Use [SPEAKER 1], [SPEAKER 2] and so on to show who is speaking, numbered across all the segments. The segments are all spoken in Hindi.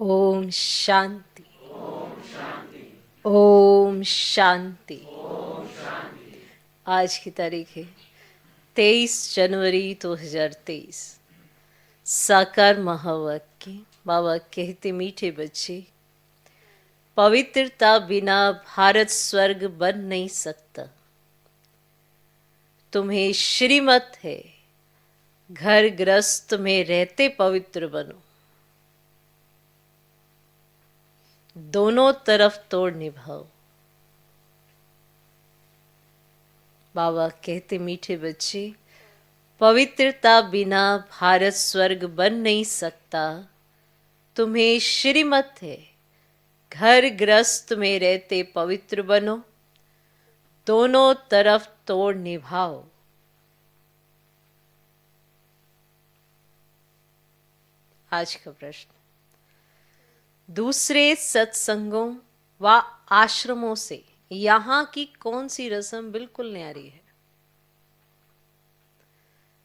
[SPEAKER 1] ओम शांति। ओम शांति। आज की तारीख है 23 जनवरी 2023। साकार महावाक्य। बाबा कहते, मीठे बच्चे, पवित्रता बिना भारत स्वर्ग बन नहीं सकता। तुम्हें श्रीमत है, घर गृहस्थ में रहते पवित्र बनो। दोनों तरफ तोड़ निभाओ। बाबा कहते, मीठे बच्चे, पवित्रता बिना भारत स्वर्ग बन नहीं सकता। तुम्हें श्रीमत है, घर गृहस्थ में रहते पवित्र बनो। दोनों तरफ तोड़ निभाओ। आज का प्रश्न, दूसरे सत्संगों व आश्रमों से यहाँ की कौन सी रस्म बिल्कुल न्यारी है?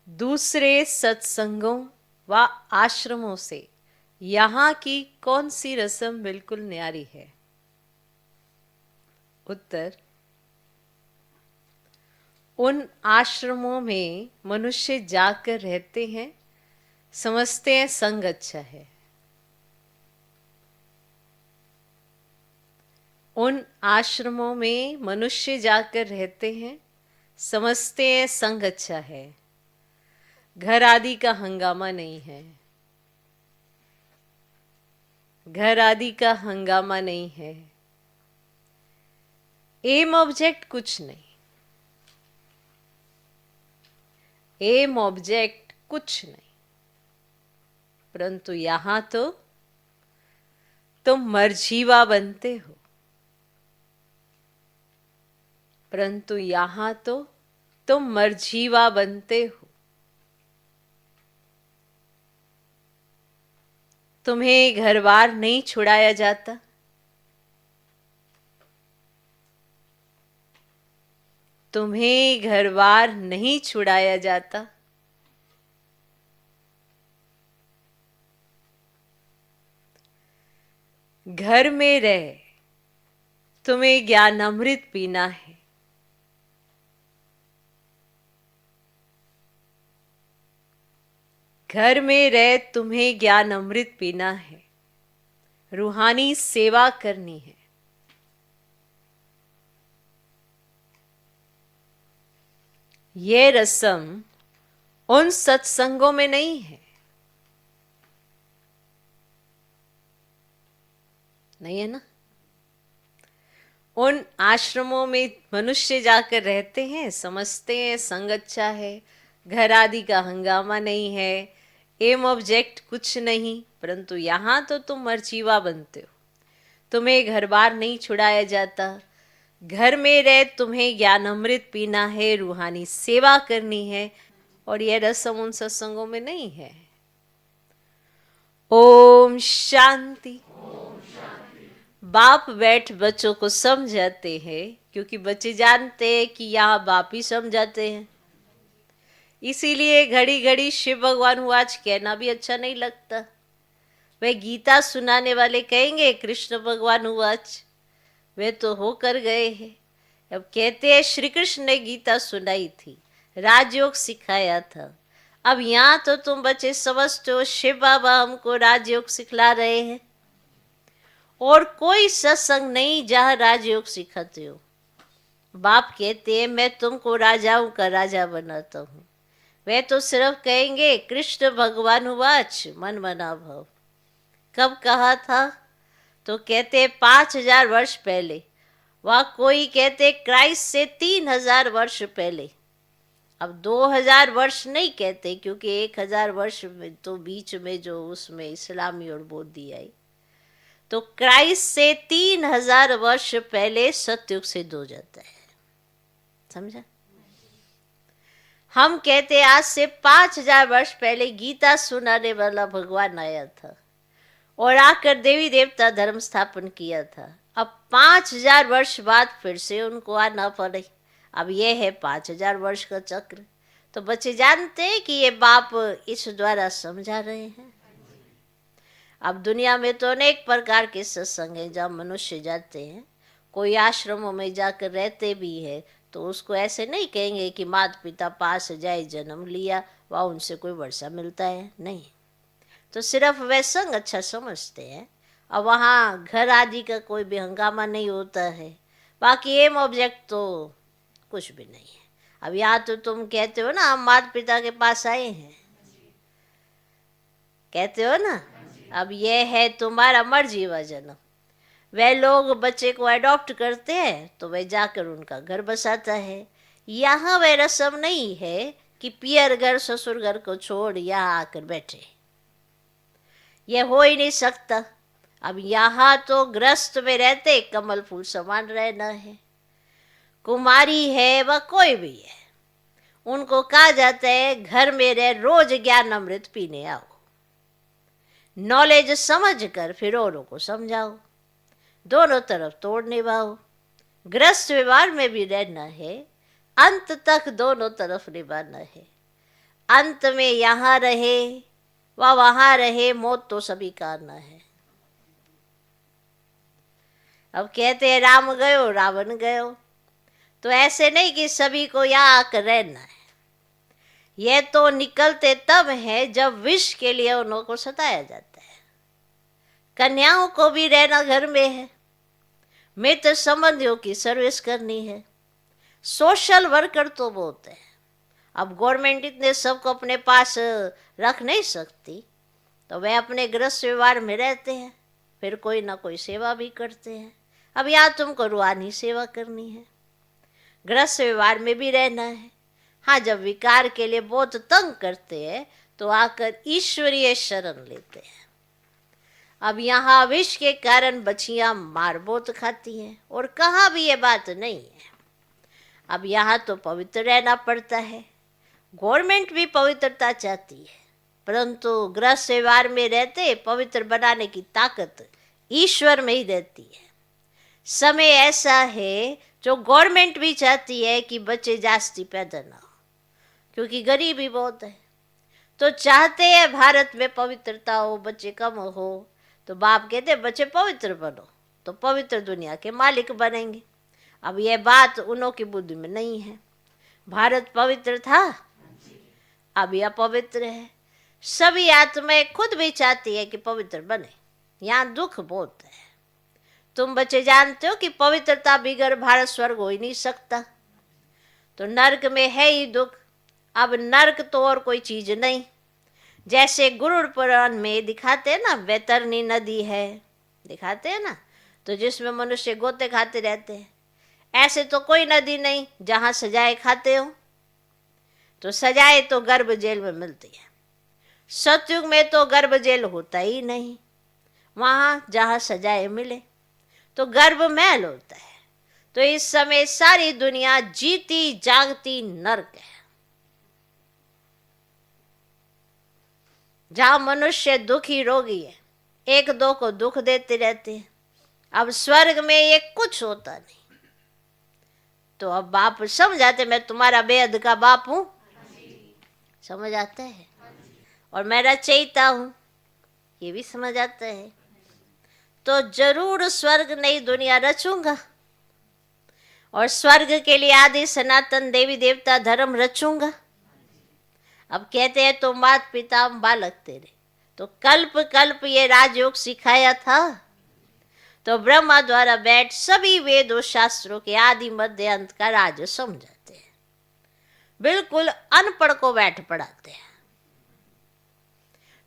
[SPEAKER 1] दूसरे सत्संगों व आश्रमों से यहाँ की कौन सी रस्म बिल्कुल न्यारी है? उत्तर, उन आश्रमों में मनुष्य जाकर रहते हैं, समझते हैं संग अच्छा है। उन आश्रमों में मनुष्य जाकर रहते हैं, समझते हैं संग अच्छा है। घर आदि का हंगामा नहीं है। घर आदि का हंगामा नहीं है। एम ऑब्जेक्ट कुछ नहीं। एम ऑब्जेक्ट कुछ नहीं। परंतु यहां तो तुम मर्जीवा बनते हो। परंतु यहां तो तुम मर्जीवा बनते हो। तुम्हें घर बार नहीं छुड़ाया जाता। तुम्हें घर बार नहीं छुड़ाया जाता। घर में रह तुम्हें ज्ञान अमृत पीना है। घर में रह तुम्हें ज्ञान अमृत पीना है। रूहानी सेवा करनी है। ये रस्म उन सत्संगों में नहीं है। नहीं है ना? उन आश्रमों में मनुष्य जाकर रहते हैं, समझते हैं संग अच्छा है, घर आदि का हंगामा नहीं है, एम ऑब्जेक्ट कुछ नहीं। परंतु यहाँ तो तुम मर्जीवा बनते हो। तुम्हें घर बार नहीं छुड़ाया जाता। घर में रह तुम्हें ज्ञान अमृत पीना है, रूहानी सेवा करनी है। और यह रस्म उन सत्संगों में नहीं है। ओम शांति। बाप बैठ बच्चों को समझाते हैं, क्योंकि बच्चे जानते हैं कि यहाँ बाप ही समझाते हैं। इसीलिए घड़ी घड़ी शिव भगवान वाच कहना भी अच्छा नहीं लगता। वे गीता सुनाने वाले कहेंगे कृष्ण भगवान वाच, वे तो होकर गए हैं। अब कहते हैं श्री कृष्ण ने गीता सुनाई थी, राजयोग सिखाया था। अब यहाँ तो तुम बच्चे समझते हो शिव बाबा हमको राजयोग सिखला रहे हैं। और कोई सत्संग नहीं जहाँ राजयोग सिखाते हो। बाप कहते हैं मैं तुमको राजाओं का राजा बनाता हूँ। वे तो सिर्फ कहेंगे कृष्ण भगवान वाच मन मना भव। कब कहा था? तो कहते 5000 वर्ष पहले। वह कोई कहते क्राइस्ट से 3000 वर्ष पहले। अब 2000 वर्ष नहीं कहते, क्योंकि 1000 वर्ष में तो बीच में जो उसमें इस्लामी और बौद्धि आई। तो क्राइस्ट से 3000 वर्ष पहले सतयुग सिद्ध हो जाता है। समझा? हम कहते आज से 5000 वर्ष पहले गीता सुनाने वाला भगवान आया था और आकर देवी देवता धर्म स्थापन किया था। अब 5000 वर्ष बाद फिर से उनको आना पड़े। अब यह है 5000 वर्ष का चक्र। तो बच्चे जानते हैं कि ये बाप इस द्वारा समझा रहे हैं। अब दुनिया में तो अनेक प्रकार के सत्संग हैं जहाँ मनुष्य जाते हैं। कोई आश्रमों में जाकर रहते भी है तो उसको ऐसे नहीं कहेंगे कि माता पिता पास जाए जन्म लिया, वह उनसे कोई वर्षा मिलता है नहीं। तो सिर्फ वे संग अच्छा समझते हैं। अब वहाँ घर आदि का कोई भी हंगामा नहीं होता है। बाकी एम ऑब्जेक्ट तो कुछ भी नहीं है। अब यहाँ तो तुम कहते हो ना, हम माता पिता के पास आए हैं, कहते हो ना। अब यह है तुम्हारा मर्जी व जन्म। वे लोग बच्चे को अडॉप्ट करते हैं तो वह जाकर उनका घर बसाता है। यहाँ वह रस्म नहीं है कि पियर घर ससुर घर को छोड़ यहाँ आकर बैठे, यह हो ही नहीं सकता। अब यहाँ तो ग्रस्त में रहते कमल फूल समान रहना है। कुमारी है व कोई भी है, उनको कहा जाता है घर में रह रोज ज्ञान अमृत पीने आओ, नॉलेज समझ कर फिर औरों को समझाओ, दोनों तरफ तोड़ निभाओ। ग्रस्त व्यवहार में भी रहना है, अंत तक दोनों तरफ निभाना है। अंत में यहाँ रहे व वहाँ रहे, मौत तो सभी का आना है। अब कहते हैं राम गयो रावण गयो, तो ऐसे नहीं कि सभी को यहाँ आकर रहना है। यह तो निकलते तब है जब विष के लिए उन्हों को सताया जाता है। कन्याओं को भी रहना घर में है, मित्र संबंधियों की सर्विस करनी है। सोशल वर्कर तो बहुत है। अब गवर्नमेंट इतने सबको अपने पास रख नहीं सकती, तो वे अपने गृहस्थ व्यवहार में रहते हैं, फिर कोई ना कोई सेवा भी करते हैं। अब यहाँ तुमको रूहानी सेवा करनी है, गृहस्थ व्यवहार में भी रहना है। हाँ, जब विकार के लिए बहुत तंग करते हैं तो आकर ईश्वरीय शरण लेते हैं। अब यहाँ विष के कारण बच्चियाँ मार बहुत खाती हैं, और कहाँ भी ये बात नहीं है। अब यहाँ तो पवित्र रहना पड़ता है। गवर्नमेंट भी पवित्रता चाहती है, परंतु गृहस्थ व्यवहार में रहते पवित्र बनाने की ताकत ईश्वर में ही रहती है। समय ऐसा है जो गवर्नमेंट भी चाहती है कि बच्चे जास्ती पैदा ना हो, क्योंकि गरीबी बहुत है। तो चाहते हैं भारत में पवित्रता हो, बच्चे कम हो, तो बाप कहते बच्चे पवित्र बनो तो पवित्र दुनिया के मालिक बनेंगे। अब यह बात उन्हों की बुद्धि में नहीं है। भारत पवित्र था, अब यह पवित्र है। सभी आत्माएं खुद भी चाहती है कि पवित्र बने। यहाँ दुख बहुत है। तुम बच्चे जानते हो कि पवित्रता बिगर भारत स्वर्ग हो ही नहीं सकता। तो नर्क में है ही दुख। अब नर्क तो और कोई चीज नहीं। जैसे गुरुड़ पुराण में दिखाते हैं ना, वैतरणी नदी है, दिखाते हैं ना, तो जिसमें मनुष्य गोते खाते रहते हैं। ऐसे तो कोई नदी नहीं जहाँ सजाए खाते हो। तो सजाए तो गर्भ जेल में मिलती है। सतयुग में तो गर्भ जेल होता ही नहीं, वहाँ जहाँ सजाए मिले तो गर्भ महल होता है। तो इस समय सारी दुनिया जीती जागती नर्क है, जहाँ मनुष्य दुखी रोगी है, एक दो को दुख देते रहते हैं। अब स्वर्ग में ये कुछ होता नहीं। तो अब बाप समझाते, मैं तुम्हारा बेहद का बाप हूँ, समझ आता है, और मैं रचयिता हूँ, ये भी समझ आता है। तो जरूर स्वर्ग नई दुनिया रचूंगा, और स्वर्ग के लिए आदि सनातन देवी देवता धर्म रचूंगा। अब कहते हैं तो माता पिता बालक तेरे, तो कल्प कल्प ये राजयोग सिखाया था। तो ब्रह्मा द्वारा बैठ सभी वेदों शास्त्रों के आदि मध्य अंत का राज समझाते हैं। बिल्कुल अनपढ़ को बैठ पढ़ाते हैं।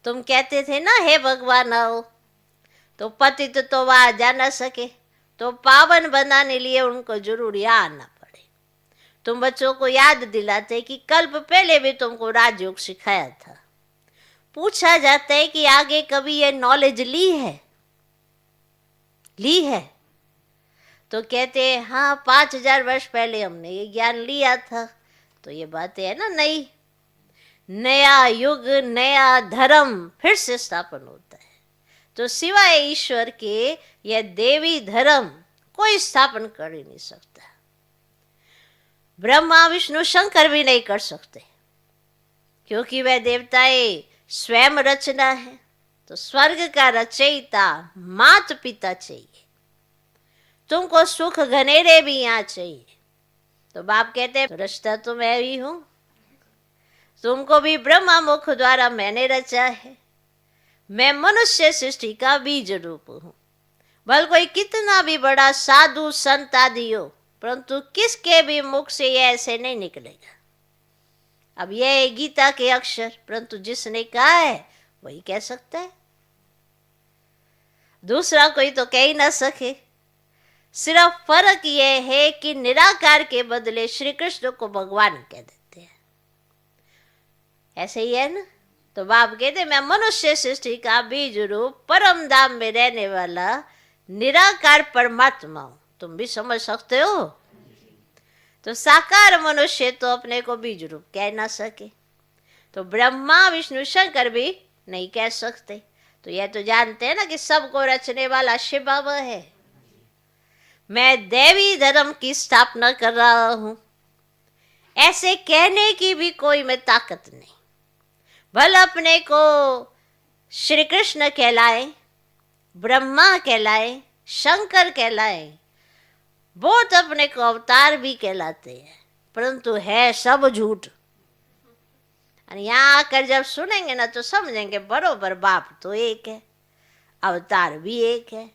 [SPEAKER 1] तुम कहते थे ना हे भगवान आओ, तो पतित तो वहां जा न सके, तो पावन बनाने लिए उनको जरूर यहाँ आना पड़े। तुम बच्चों को याद दिलाते कि कल्प पहले भी तुमको राजयोग सिखाया था। पूछा जाता है कि आगे कभी ये नॉलेज ली है? तो कहते हैं हाँ 5000 वर्ष पहले हमने ये ज्ञान लिया था। तो ये बातें है ना, नया युग नया धर्म फिर से स्थापन होता है। तो सिवाय ईश्वर के यह देवी धर्म कोई स्थापन कर ही नहीं सकता। ब्रह्मा विष्णु शंकर भी नहीं कर सकते, क्योंकि वह देवताएं स्वयं रचना है। तो स्वर्ग का रचयिता माता पिता चाहिए, तुमको सुख घनेरे भी यहाँ चाहिए। तो बाप कहते हैं रचता तो मैं ही हूं, तुमको भी ब्रह्मा मुख द्वारा मैंने रचा है। मैं मनुष्य सृष्टि का बीज रूप हूं। भल कोई कितना भी बड़ा साधु संत आदि हो, परंतु किसके भी मुख से ये ऐसे नहीं निकलेगा। अब यह है गीता के अक्षर, परंतु जिसने कहा है वही कह सकता है, दूसरा कोई तो कह ही ना सके। सिर्फ फर्क यह है कि निराकार के बदले श्री कृष्ण को भगवान कह देते हैं। ऐसे ही है ना। तो बाप कहते मैं मनुष्य सृष्टि का बीज रूप परम धाम में रहने वाला निराकार परमात्मा हूं। तुम भी समझ सकते हो। तो साकार मनुष्य तो अपने को बीज रूप कह ना सके, तो ब्रह्मा विष्णु शंकर भी नहीं कह सकते। तो यह तो जानते हैं ना कि सबको रचने वाला शिव बाबा है। मैं देवी धर्म की स्थापना कर रहा हूं, ऐसे कहने की भी कोई में ताकत नहीं। भल अपने को श्री कृष्ण कहलाए, ब्रह्मा कहलाए, शंकर कहलाए, बहुत अपने को अवतार भी कहलाते हैं, परंतु है सब झूठ। और यहाँ आकर जब सुनेंगे ना तो समझेंगे बरोबर बाप तो एक है, अवतार भी एक है।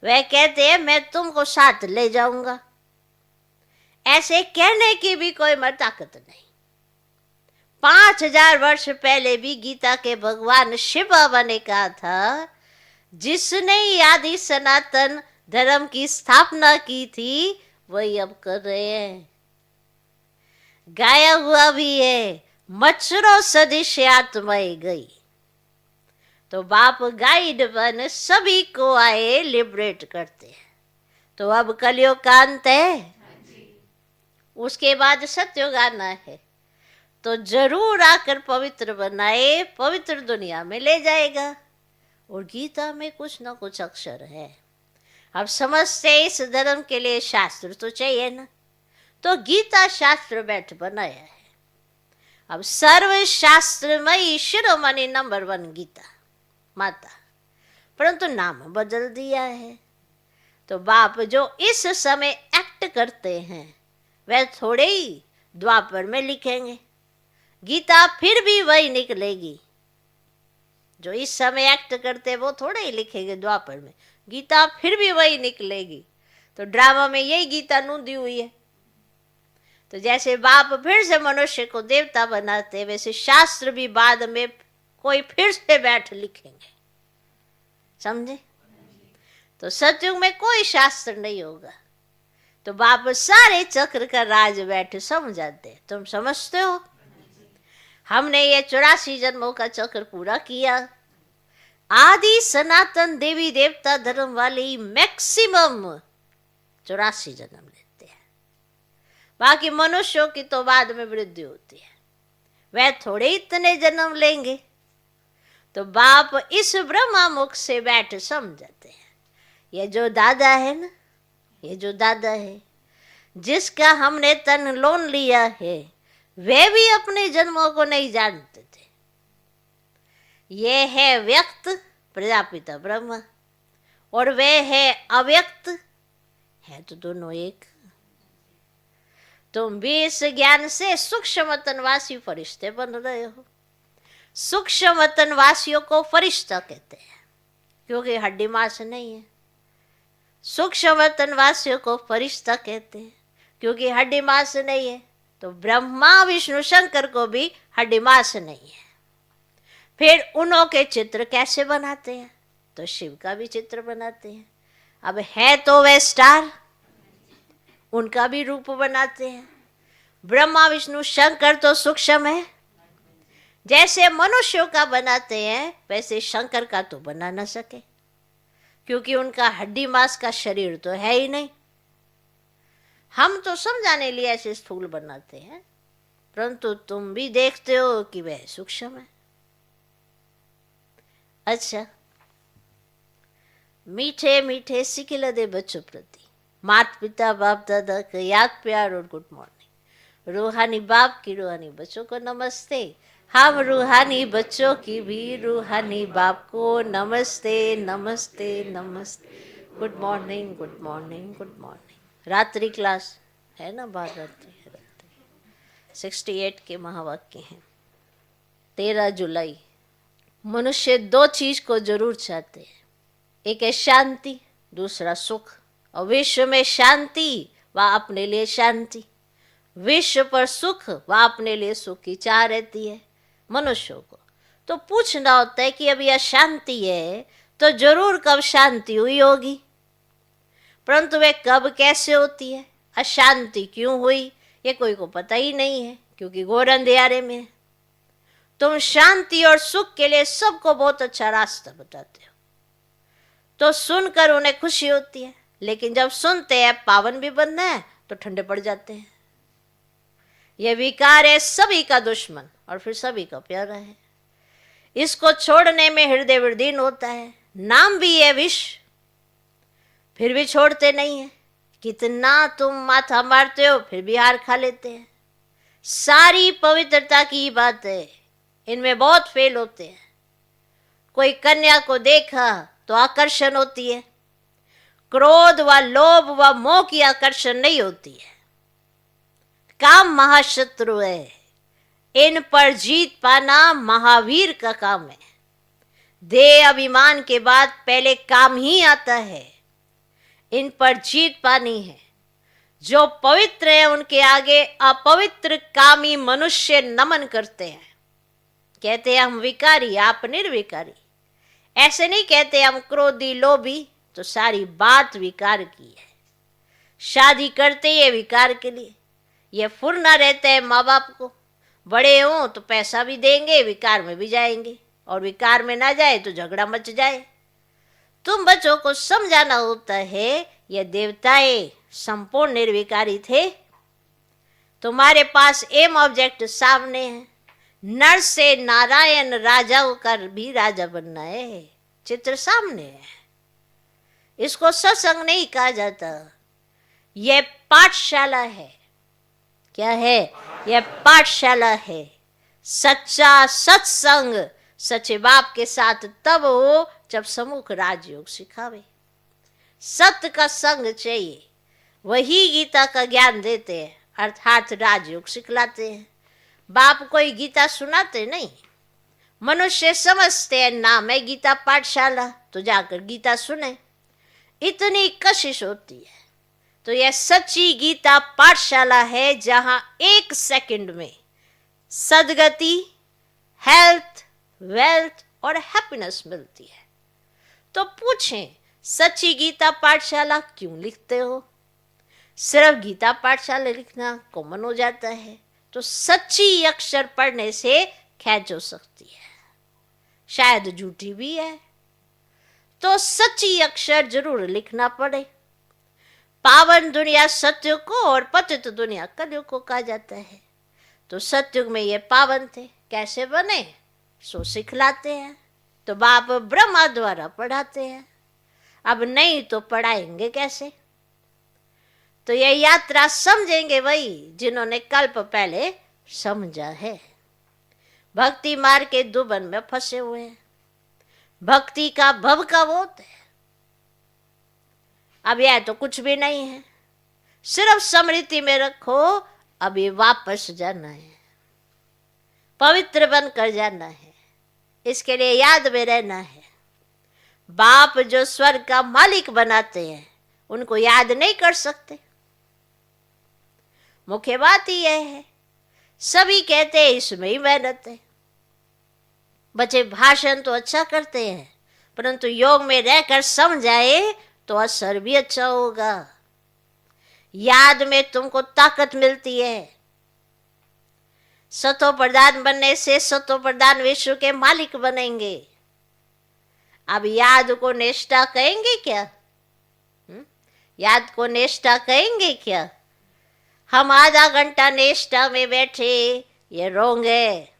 [SPEAKER 1] वह कहते हैं मैं तुमको साथ ले जाऊंगा, ऐसे कहने की भी कोई में ताकत नहीं। 5000 वर्ष पहले भी गीता के भगवान शिव बाबा ने कहा था, जिसने आदि सनातन धर्म की स्थापना की थी वही अब कर रहे हैं। गाया हुआ भी है, मच्छरों सदिश आत्माएं गई। तो बाप गाइड बन सभी को आए लिबरेट करते हैं। तो अब कलयुग का अंत है, उसके बाद सत्युग आना है, तो जरूर आकर पवित्र बनाए, पवित्र दुनिया में ले जाएगा। और गीता में कुछ ना कुछ अक्षर है। अब समझते इस धर्म के लिए शास्त्र तो चाहिए ना, तो गीता शास्त्र बैठ बनाया है। अब सर्व शास्त्रमयी शिरोमणि नंबर 1 गीता माता, परंतु नाम बदल दिया है। तो बाप जो इस समय एक्ट करते हैं वह थोड़े ही द्वापर में लिखेंगे। गीता फिर भी वही निकलेगी। जो इस समय एक्ट करते हैं वो थोड़े ही लिखेंगे द्वापर में, गीता फिर भी वही निकलेगी। तो ड्रामा में यही गीता नूंदी हुई है। तो जैसे बाप फिर से मनुष्य को देवता बनाते, वैसे शास्त्र भी बाद में कोई फिर से बैठ लिखेंगे। समझे? तो सतयुग में कोई शास्त्र नहीं होगा। तो बाप सारे चक्र का राज बैठ समझाते। तुम समझते हो? हमने ये 84 जन्मों का चक्र पूरा किया। आदि सनातन देवी देवता धर्म वाले ही मैक्सिमम 84 जन्म लेते हैं, बाकी मनुष्यों की तो बाद में वृद्धि होती है, वह थोड़े इतने जन्म लेंगे। तो बाप इस ब्रह्मा मुख से बैठ समझाते हैं। ये जो दादा है ना, ये जो दादा है जिसका हमने तन लोन लिया है, वे भी अपने जन्मों को नहीं जानते थे। ये है व्यक्त प्रजापिता ब्रह्मा, और वे है अव्यक्त, है तो दोनों एक। तुम भी इस ज्ञान से सूक्ष्म तनवासी फरिश्ते बन रहे हो। सूक्ष्म तनवासियों को फरिश्ता कहते हैं क्योंकि हड्डी मांस नहीं है। सूक्ष्म तनवासियों को फरिश्ता कहते हैं क्योंकि हड्डी मांस नहीं है। तो ब्रह्मा विष्णु शंकर को भी हड्डी मांस नहीं है। फिर उन्हों के चित्र कैसे बनाते हैं? तो शिव का भी चित्र बनाते हैं। अब है तो वे स्टार, उनका भी रूप बनाते हैं। ब्रह्मा विष्णु शंकर तो सूक्ष्म है, जैसे मनुष्यों का बनाते हैं वैसे शंकर का तो बना ना सके, क्योंकि उनका हड्डी मांस का शरीर तो है ही नहीं। हम तो समझाने लिए ऐसे स्थूल बनाते हैं, परंतु तुम भी देखते हो कि वह सूक्ष्म है। अच्छा, मीठे मीठे सिखिलदे बच्चों प्रति माता पिता बाप दादा का याद प्यार और गुड मॉर्निंग। रूहानी बाप की रूहानी बच्चों को नमस्ते। हम रूहानी बच्चों की भी रूहानी बाप को नमस्ते नमस्ते नमस्ते। Good morning good morning good morning. रात्रि क्लास है ना, बार रात्रि है। 68 के महावाक्य हैं। 13 जुलाई। मनुष्य दो चीज को जरूर चाहते हैं, एक है शांति, दूसरा सुख। और विश्व में शांति व अपने लिए शांति, विश्व पर सुख व अपने लिए सुख की चाह रहती है मनुष्यों को। तो पूछना होता है कि अब यह शांति है तो जरूर कब शांति हुई होगी, परंतु वह कब कैसे होती है, अशांति क्यों हुई, ये कोई को पता ही नहीं है, क्योंकि घोर अंधियारे में है। तुम शांति और सुख के लिए सबको बहुत अच्छा रास्ता बताते हो, तो सुनकर उन्हें खुशी होती है, लेकिन जब सुनते हैं पावन भी बनना है तो ठंडे पड़ जाते हैं। यह विकार है सभी का दुश्मन और फिर सभी का प्यारा है। इसको छोड़ने में हृदय विदीर्ण होता है। नाम भी है विष, फिर भी छोड़ते नहीं है। कितना तुम माथा मारते हो फिर भी हार खा लेते हैं। सारी पवित्रता की बात है, इनमें बहुत फेल होते हैं। कोई कन्या को देखा तो आकर्षण होती है, क्रोध व लोभ व मोह की आकर्षण नहीं होती है। काम महाशत्रु है, इन पर जीत पाना महावीर का काम है। देह अभिमान के बाद पहले काम ही आता है, इन पर जीत पानी है। जो पवित्र है उनके आगे अपवित्र कामी मनुष्य नमन करते हैं। कहते हैं हम विकारी, आप निर्विकारी। ऐसे नहीं कहते हम क्रोधी लोभी, तो सारी बात विकार की है। शादी करते ये विकार के लिए, ये फुरना रहता है माँ बाप को, बड़े हों तो पैसा भी देंगे, विकार में भी जाएंगे, और विकार में ना जाए तो झगड़ा मच जाए। तुम बच्चों को समझाना होता है ये देवताएं संपूर्ण निर्विकारी थे। तुम्हारे पास एम ऑब्जेक्ट सामने है, नर से नारायण राजाओं का भी राजा बनना है, चित्र सामने है। इसको सत्संग नहीं कहा जाता, यह पाठशाला है। क्या है? यह पाठशाला है। सच्चा सत्संग सच्चे बाप के साथ तब हो जब सम्मुख राजयोग सिखावे। सत्य का संग चाहिए, वही गीता का ज्ञान देते हैं, अर्थात राजयोग सिखलाते हैं। बाप कोई गीता सुनाते नहीं। मनुष्य समझते हैं नाम है गीता पाठशाला, तो जाकर गीता सुने, इतनी कशिश होती है। तो यह सच्ची गीता पाठशाला है जहां 1 सेकंड में सदगति, हेल्थ, वेल्थ और हैप्पीनेस मिलती है। तो पूछें, सच्ची गीता पाठशाला क्यों लिखते हो? सिर्फ गीता पाठशाला लिखना कॉमन हो जाता है, तो सच्ची अक्षर पढ़ने से खैच हो सकती है, शायद झूठी भी है, तो सच्ची अक्षर जरूर लिखना पड़े। पावन दुनिया सत्युग को और पतित दुनिया कलयुग को कहा जाता है। तो सत्युग में ये पावन थे, कैसे बने सो सिखलाते हैं। तो बाप ब्रह्मा द्वारा पढ़ाते हैं, अब नहीं तो पढ़ाएंगे कैसे? तो यह यात्रा समझेंगे वही जिन्होंने कल्प पहले समझा है। भक्ति मार्ग के दुबन में फंसे हुए हैं, भक्ति का भव का बोध है। अब यह तो कुछ भी नहीं है, सिर्फ स्मृति में रखो, अब ये वापस जाना है, पवित्र बनकर जाना है, इसके लिए याद में रहना है। बाप जो स्वर्ग का मालिक बनाते हैं उनको याद नहीं कर सकते। मुख्य बात ही यह है, सभी कहते हैं इसमें ही मेहनत है। बच्चे भाषण तो अच्छा करते हैं, परंतु योग में रहकर समझाए तो असर भी अच्छा होगा। याद में तुमको ताकत मिलती है। सतो प्रधान बनने से सतो प्रधान विश्व के मालिक बनेंगे। अब याद को निष्ठा कहेंगे क्या? याद को निष्ठा कहेंगे क्या? हम आधा घंटा निष्ठा में बैठे, ये रोंग है।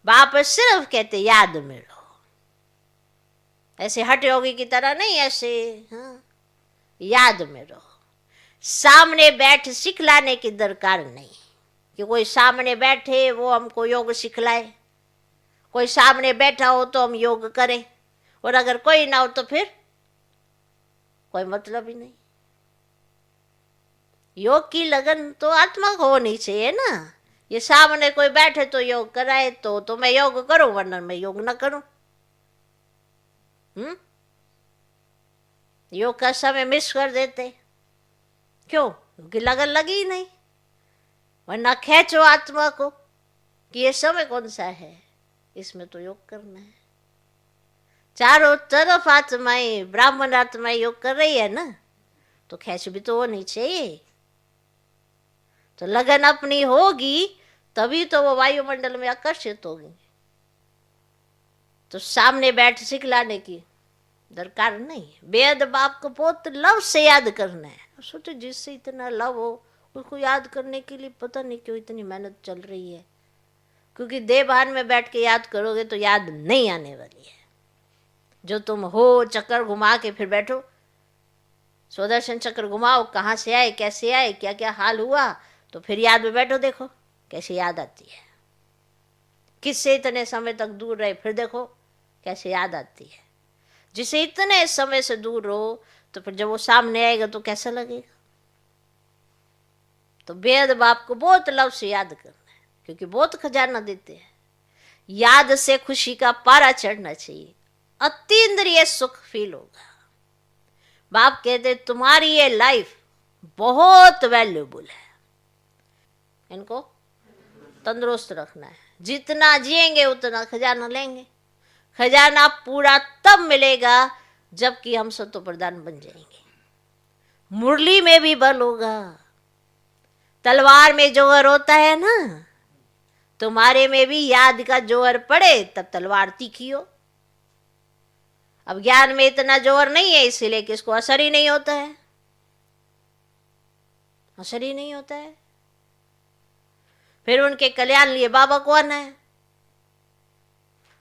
[SPEAKER 1] बाप सिर्फ कहते याद में लो, ऐसे हट योगी की तरह नहीं, ऐसे याद में रहो। सामने बैठ सिखलाने की दरकार नहीं, कि कोई सामने बैठे वो हमको योग सिखलाए, कोई सामने बैठा हो तो हम योग करें, और अगर कोई ना हो तो फिर कोई मतलब ही नहीं। योग की लगन तो आत्मा को होनी चाहिए ना। ये सामने कोई बैठे तो योग कराए तो मैं योग करूं, वरना मैं योग ना करूं। योग का समय मिस कर देते, क्यों? क्योंकि लगन लगी ही नहीं। वरना खेचो आत्मा को कि ये समय कौन सा है, इसमें तो योग करना है। चारों तरफ आत्माएं, ब्राह्मण आत्माएं योग कर रही है ना, तो खेच भी तो होनी चाहिए। तो लगन अपनी होगी तभी तो वो वायुमंडल में आकर्षित होगी। तो सामने बैठ सिखलाने की दरकार नहीं है। बेद बाप को बहुत लव से याद करना है। सोचो जिससे इतना लव हो उसको याद करने के लिए पता नहीं क्यों इतनी मेहनत चल रही है। क्योंकि देवभान में बैठ के याद करोगे तो याद नहीं आने वाली है। जो तुम हो चक्कर घुमा के फिर बैठो, स्वदर्शन चक्र घुमाओ, कहाँ से आए, कैसे आए, क्या क्या हाल हुआ, तो फिर याद में बैठो, देखो कैसे याद आती है। किससे इतने समय तक दूर रहे, फिर देखो कैसे याद आती है। जिसे इतने समय से दूर रहो तो फिर जब वो सामने आएगा तो कैसा लगेगा। तो बेद बाप को बहुत लव से याद करना है, क्योंकि बहुत खजाना देते हैं। याद से खुशी का पारा चढ़ना चाहिए, अतीन्द्रिय सुख फील होगा। बाप कहते तुम्हारी ये लाइफ बहुत वैल्यूबल है, इनको तंदुरुस्त रखना है। जितना जिएंगे उतना खजाना लेंगे। खजाना पूरा तब मिलेगा जबकि हम सतो प्रधान बन जाएंगे। मुरली में भी बल होगा। तलवार में जोहर होता है ना, तुम्हारे में भी याद का जोहर पड़े तब तलवार तीखी हो। अब ज्ञान में इतना जोहर नहीं है, इसीलिए कि इसको असर ही नहीं होता है, असर ही नहीं होता है। फिर उनके कल्याण लिए बाबा को आना है,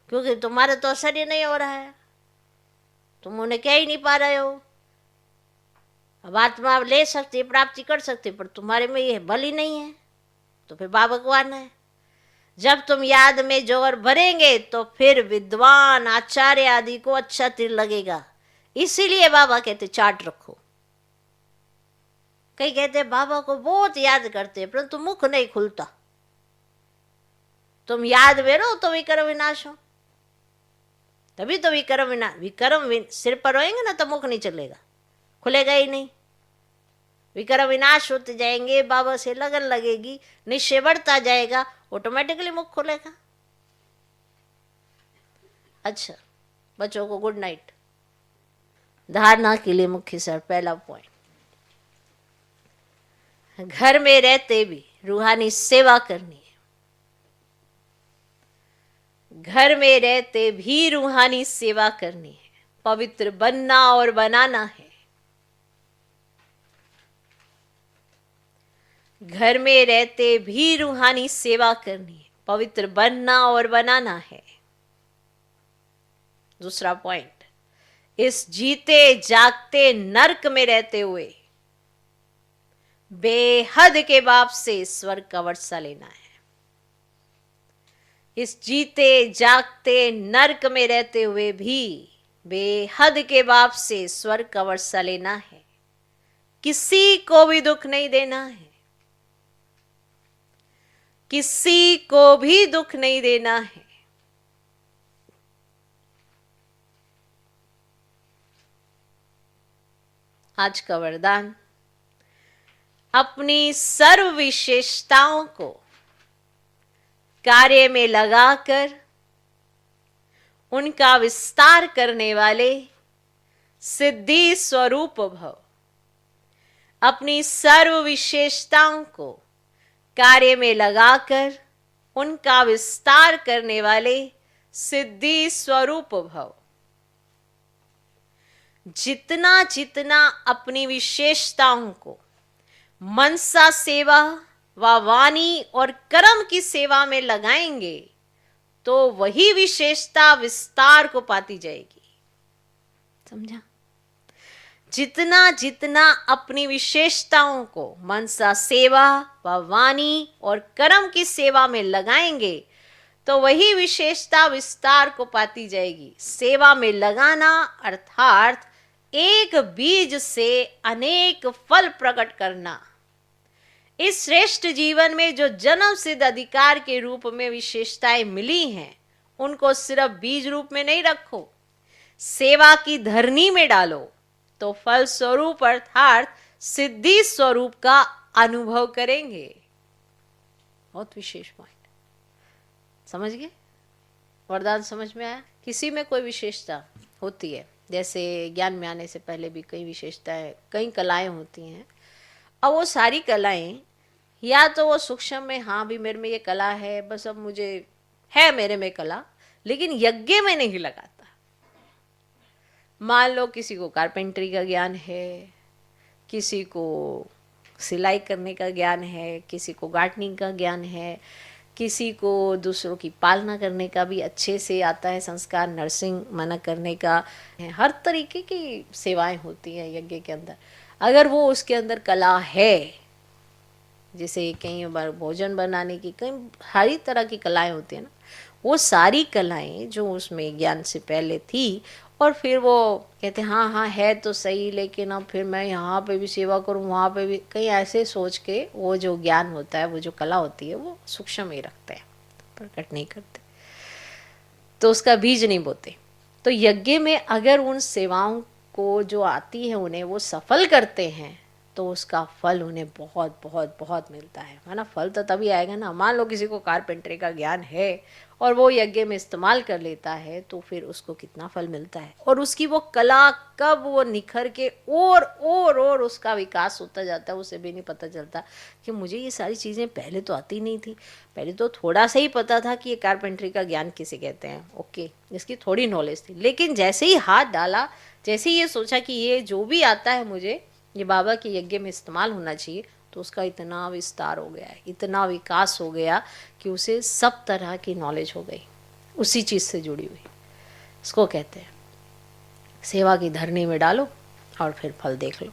[SPEAKER 1] क्योंकि तुम्हारे तो असर ही नहीं हो रहा है, तुम उन्हें कह ही नहीं पा रहे हो। अब आत्मा ले सकती, प्राप्ति कर सकती, पर तुम्हारे में ये बल ही नहीं है, तो फिर बाबा को आना है। जब तुम याद में जोर भरेंगे तो फिर विद्वान आचार्य आदि को अच्छा तीर लगेगा। इसीलिए बाबा कहते चार्ट रखो। कई कहते बाबा को बहुत याद करते हैं परंतु मुख नहीं खुलता। तुम याद में रहो तो विक्रम विनाश हो, तभी तो विक्रम सिर पर होएंगे ना तो मुख नहीं चलेगा, खुलेगा ही नहीं। विक्रम विनाश होते जाएंगे, बाबा से लगन लगेगी, निश्चय बढ़ता जाएगा, ऑटोमेटिकली मुख खुलेगा। अच्छा बच्चों को गुड नाइट। धारणा के लिए मुख्य सर पहला पॉइंट, घर में रहते भी रूहानी सेवा करनी है। घर में रहते भी रूहानी सेवा करनी है, पवित्र बनना और बनाना है। घर में रहते भी रूहानी सेवा करनी है, पवित्र बनना और बनाना है। दूसरा पॉइंट, इस जीते जागते नरक में रहते हुए बेहद के बाप से स्वर्ग का वर्षा लेना है। इस जीते जागते नरक में रहते हुए भी बेहद के बाप से स्वर्ग का वर्षा लेना है। किसी को भी दुख नहीं देना है, किसी को भी दुख नहीं देना है। आज का वरदान, अपनी सर्व विशेषताओं को कार्य में लगाकर उनका विस्तार करने वाले सिद्धि स्वरूप भव। अपनी सर्व विशेषताओं को कार्य में लगाकर उनका विस्तार करने वाले सिद्धि स्वरूप भव। जितना जितना अपनी विशेषताओं को मनसा सेवा व वाणी और कर्म की सेवा में लगाएंगे तो वही विशेषता विस्तार को पाती जाएगी। समझा? जितना जितना अपनी विशेषताओं को मनसा सेवा व वाणी और कर्म की सेवा में लगाएंगे तो वही विशेषता विस्तार को पाती जाएगी। सेवा में लगाना अर्थात एक बीज से अनेक फल प्रकट करना। इस श्रेष्ठ जीवन में जो जन्म सिद्ध अधिकार के रूप में विशेषताएं मिली हैं, उनको सिर्फ बीज रूप में नहीं रखो, सेवा की धरनी में डालो तो फल स्वरूप अर्थात सिद्धि स्वरूप का अनुभव करेंगे। बहुत विशेष पॉइंट, समझ गए? वरदान समझ में आया? किसी में कोई विशेषता होती है, जैसे ज्ञान में आने से पहले भी कई विशेषताएं, कई कलाएं होती हैं। अब वो सारी कलाएं या तो वो सूक्ष्म में, हाँ भी मेरे में ये कला है, बस अब मुझे है मेरे में कला, लेकिन यज्ञ में नहीं लगाता। मान लो किसी को कारपेंटरी का ज्ञान है, किसी को सिलाई करने का ज्ञान है, किसी को गार्डनिंग का ज्ञान है, किसी को दूसरों की पालना करने का भी अच्छे से आता है, संस्कार नर्सिंग मना करने का है, हर तरीके की सेवाएं होती हैं यज्ञ के अंदर। अगर वो उसके अंदर कला है, जैसे कई बार भोजन बनाने की कई हर तरह की कलाएं होती हैं ना, वो सारी कलाएं जो उसमें ज्ञान से पहले थी, और फिर वो कहते हैं हाँ हाँ है तो सही, लेकिन अब फिर मैं यहाँ पे भी सेवा करूँ, वहाँ पे भी, कहीं ऐसे सोच के वो जो ज्ञान होता है, वो जो कला होती है, वो सूक्ष्म ही रखते हैं, प्रकट नहीं करते, तो उसका बीज नहीं बोते। तो यज्ञ में अगर उन सेवाओं को जो आती है उन्हें वो सफल करते हैं तो उसका फल उन्हें बहुत बहुत बहुत मिलता है। माना फल तो तभी आएगा ना, मान लो किसी को कारपेंटरी का ज्ञान है और वो यज्ञ में इस्तेमाल कर लेता है तो फिर उसको कितना फल मिलता है, और उसकी वो कला कब वो निखर के और उसका विकास होता जाता है, उसे भी नहीं पता चलता कि मुझे ये सारी चीज़ें पहले तो आती नहीं थी, पहले तो थोड़ा सा ही पता था कि ये कारपेंटरी का ज्ञान किसे कहते हैं, ओके, इसकी थोड़ी नॉलेज थी, लेकिन जैसे ही हाथ डाला, जैसे ही ये सोचा कि ये जो भी आता है मुझे ये बाबा के यज्ञ में इस्तेमाल होना चाहिए, तो उसका इतना विस्तार हो गया है, इतना विकास हो गया कि उसे सब तरह की नॉलेज हो गई, उसी चीज़ से जुड़ी हुई। इसको कहते हैं सेवा की धरनी में डालो और फिर फल देख लो,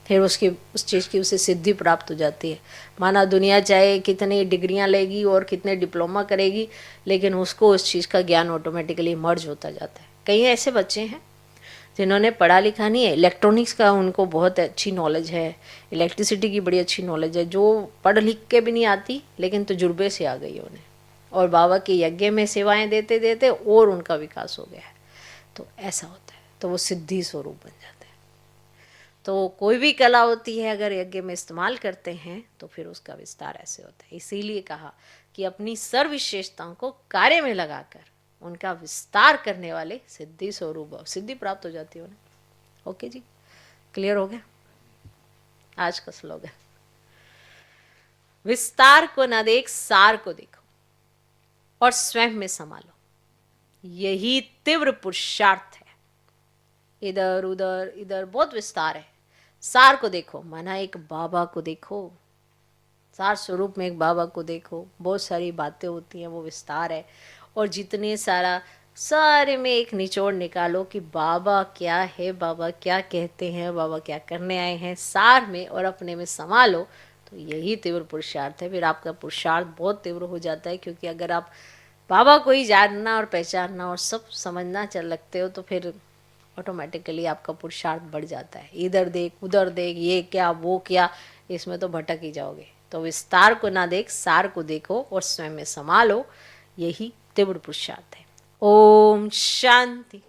[SPEAKER 1] फिर उसकी उस चीज़ की उसे सिद्धि प्राप्त हो जाती है। माना दुनिया चाहे कितनी डिग्रियां लेगी और कितने डिप्लोमा करेगी, लेकिन उसको उस चीज़ का ज्ञान ऑटोमेटिकली मर्ज होता जाता है। कई ऐसे बच्चे हैं जिन्होंने पढ़ा लिखा नहीं है, इलेक्ट्रॉनिक्स का उनको बहुत अच्छी नॉलेज है, इलेक्ट्रिसिटी की बड़ी अच्छी नॉलेज है, जो पढ़ लिख के भी नहीं आती लेकिन तजुर्बे से आ गई उन्हें, और बाबा के यज्ञ में सेवाएं देते देते और उनका विकास हो गया है। तो ऐसा होता है, तो वो सिद्धि स्वरूप बन जाते हैं। तो कोई भी कला होती है अगर यज्ञ में इस्तेमाल करते हैं तो फिर उसका विस्तार ऐसे होता है। इसीलिए कहा कि अपनी सर्व विशेषताओं को कार्य में लगाकर उनका विस्तार करने वाले सिद्धि स्वरूप, सिद्धि प्राप्त हो जाती है उन्हें। ओके जी, क्लियर हो गया आज का स्लोगन? विस्तार को न देख सार को देखो और स्वयं में संभालो, यही तीव्र पुरुषार्थ है। इधर उधर इधर बहुत विस्तार है, सार को देखो, माना एक बाबा को देखो, सार स्वरूप में एक बाबा को देखो, बहुत सारी बातें होती हैं, वो विस्तार है। और जितने सारे में एक निचोड़ निकालो कि बाबा क्या है, बाबा क्या कहते हैं, बाबा क्या करने आए हैं, सार में और अपने में संभालो, तो यही तीव्र पुरुषार्थ है। फिर आपका पुरुषार्थ बहुत तीव्र हो जाता है, क्योंकि अगर आप बाबा को ही जानना और पहचानना और सब समझना चल लगते हो तो फिर ऑटोमेटिकली आपका पुरुषार्थ बढ़ जाता है। इधर देख उधर देख, ये क्या वो क्या, इसमें तो भटक ही जाओगे। तो विस्तार को ना देख सार को देखो और स्वयं में संभालो, यही तीव्र पुरुषार्थ है। ओम शांति।